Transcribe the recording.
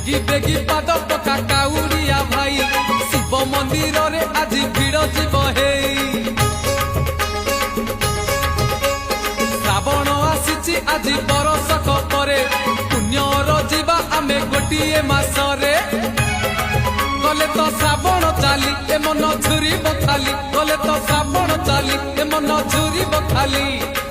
बेगी बेगी पाद पका काउरिया भाई शिव मंदिर रे आज भिड़ जीव हे श्रावण आसी आज बरसक परे पुण्यर जीवा आमे गोटिए मासरे गले तो श्रावण चाली ए मन झुरी बखाली गले तो श्रावण चाली ए मन झुरी बखाली।